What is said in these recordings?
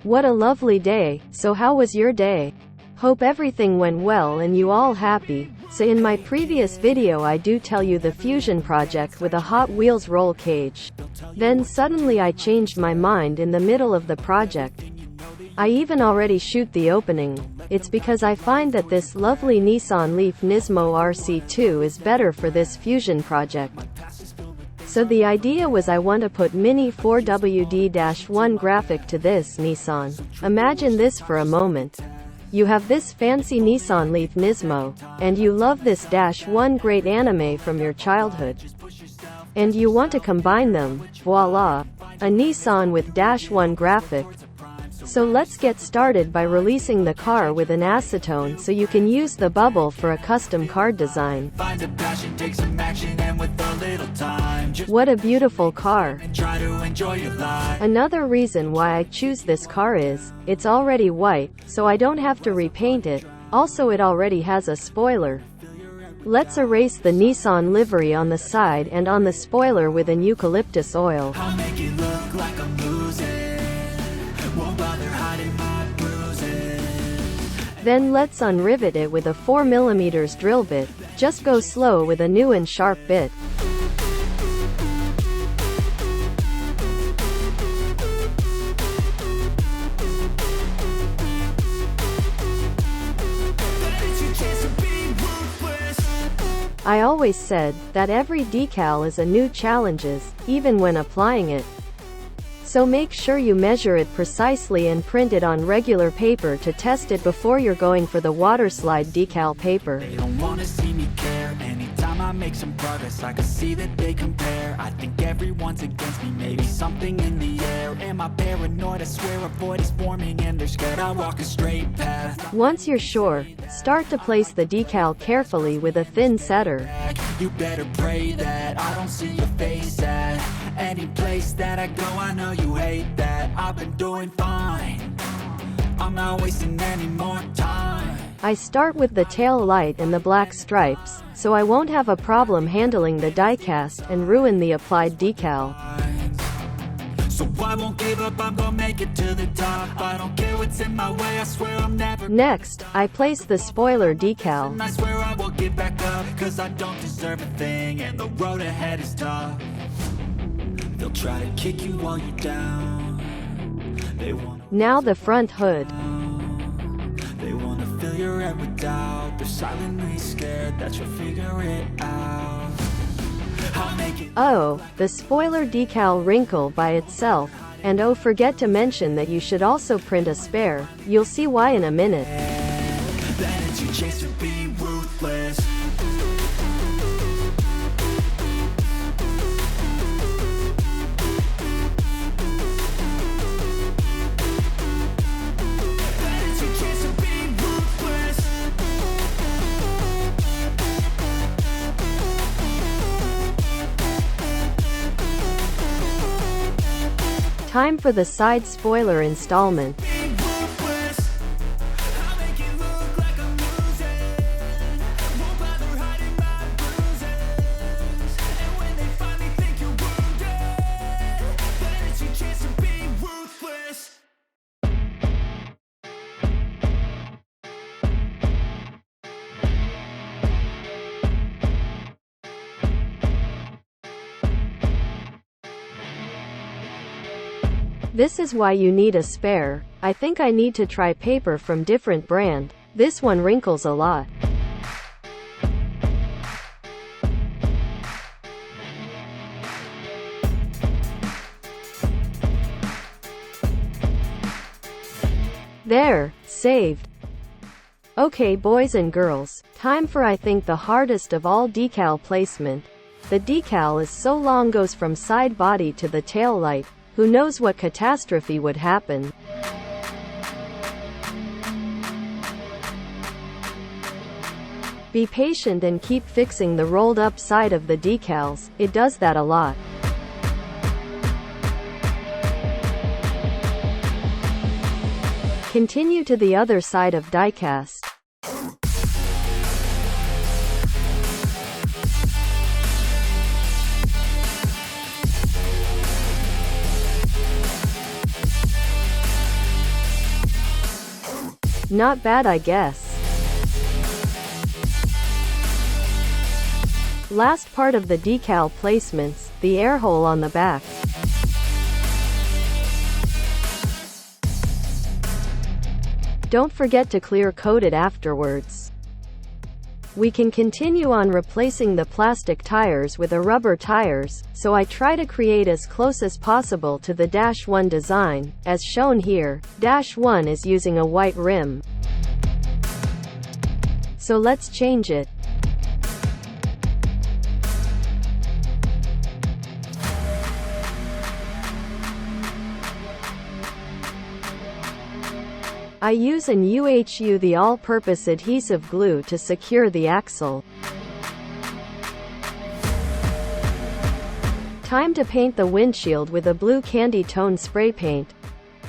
What a lovely day. So how was your day? Hope everything went well and you all happy. So in my previous video I do tell you the fusion project with a Hot Wheels roll cage. Then suddenly I changed my mind in the middle of the project. I even already shoot the opening. It's because I find that this lovely Nissan Leaf Nismo RC2 is better for this fusion project. So the idea was I want to put mini 4WD-1 graphic to this Nissan. Imagine this for a moment. You have this fancy Nissan Leaf Nismo, and you love this -1 great anime from your childhood. And you want to combine them, voila, a Nissan with -1 graphic. So let's get started by releasing the car with an acetone so you can use the bubble for a custom card design. What a beautiful car. Another reason why I choose this car is, it's already white, so I don't have to repaint it. Also it already has a spoiler. Let's erase the Nissan livery on the side and on the spoiler with an eucalyptus oil. Then let's unrivet it with a 4mm drill bit. Just go slow with a new and sharp bit. I always said that every decal is a new challenges, even when applying it. So make sure you measure it precisely and print it on regular paper to test it before you're going for the waterslide decal paper. They don't wanna see me care. Anytime I make some progress, I can see that they compare. I think everyone's against me, maybe something in the air. Am I paranoid? I swear a void is forming and they're scared I walk a straight path. Once you're sure, start to place the decal carefully with a thin setter. You better pray that I don't see your face at any place that I go. I know you hate that. I've been doing fine. I'm not wasting any more time. I start with the tail light and the black stripes, so I won't have a problem handling the diecast and ruin the applied decal. So I won't give up, I'm gonna make it to the top. I don't care what's in my way, I swear I'm never. Next, I place the spoiler decal. I swear I will get back up, cause I don't deserve a thing, and the road ahead is tough. They'll try to kick you while you're down. They wanna Now the front hood. They wanna fill your head with doubt. They're silently scared that you'll figure it out. I'll make it. Oh, the spoiler decal wrinkle by itself. And oh, forget to mention that you should also print a spare. You'll see why in a minute. Then it's your chance to be ruthless. Time for the side spoiler installment. This is why you need a spare. I think I need to try paper from different brand. This one wrinkles a lot. There, saved. Okay boys and girls, time for I think the hardest of all decal placement. The decal is so long goes from side body to the tail light. Who knows what catastrophe would happen? Be patient and keep fixing the rolled up side of the decals, it does that a lot. Continue to the other side of diecast. Not bad, I guess. Last part of the decal placements, the air hole on the back. Don't forget to clear coat it afterwards. We can continue on replacing the plastic tires with a rubber tires, so I try to create as close as possible to the -1 design, as shown here. -1 is using a white rim. So let's change it. I use an UHU, the all-purpose adhesive glue, to secure the axle. Time to paint the windshield with a blue candy tone spray paint.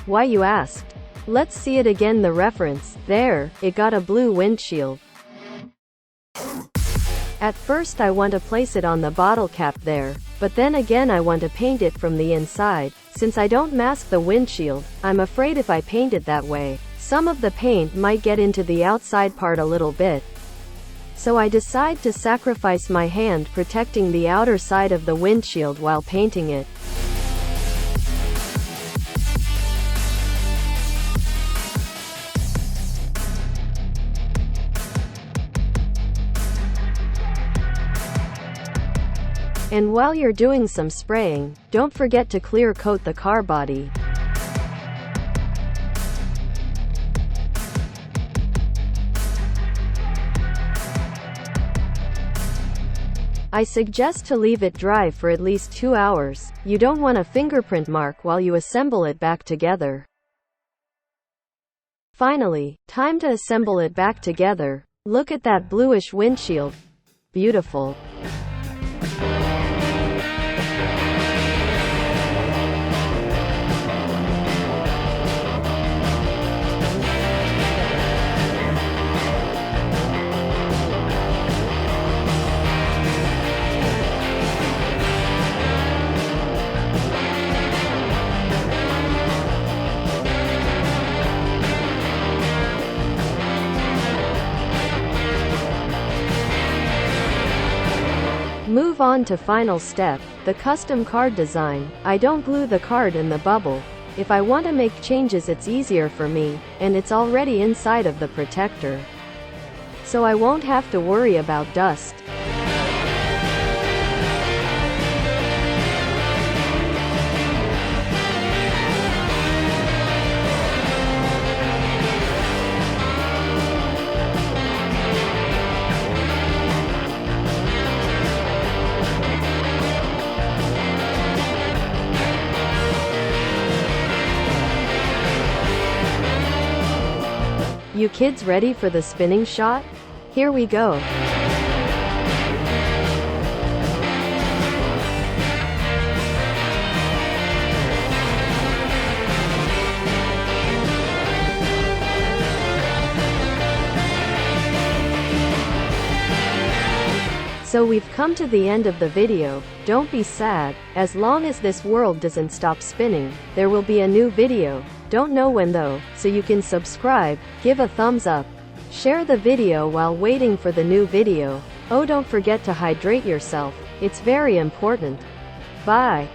Why, you asked? Let's see it again. The reference, there, it got a blue windshield. At first I want to place it on the bottle cap there, but then again I want to paint it from the inside. Since I don't mask the windshield, I'm afraid if I paint it that way, some of the paint might get into the outside part a little bit. So I decide to sacrifice my hand protecting the outer side of the windshield while painting it. And while you're doing some spraying, don't forget to clear coat the car body. I suggest to leave it dry for at least 2 hours. You don't want a fingerprint mark while you assemble it back together. Finally, time to assemble it back together. Look at that bluish windshield. Beautiful. Move on to final step, the custom card design. I don't glue the card in the bubble. If I want to make changes, it's easier for me, and it's already inside of the protector. So I won't have to worry about dust. You kids ready for the spinning shot? Here we go. So we've come to the end of the video. Don't be sad. As long as this world doesn't stop spinning, there will be a new video. Don't know when though, so you can subscribe, give a thumbs up, share the video while waiting for the new video. Oh, don't forget to hydrate yourself. It's very important. Bye.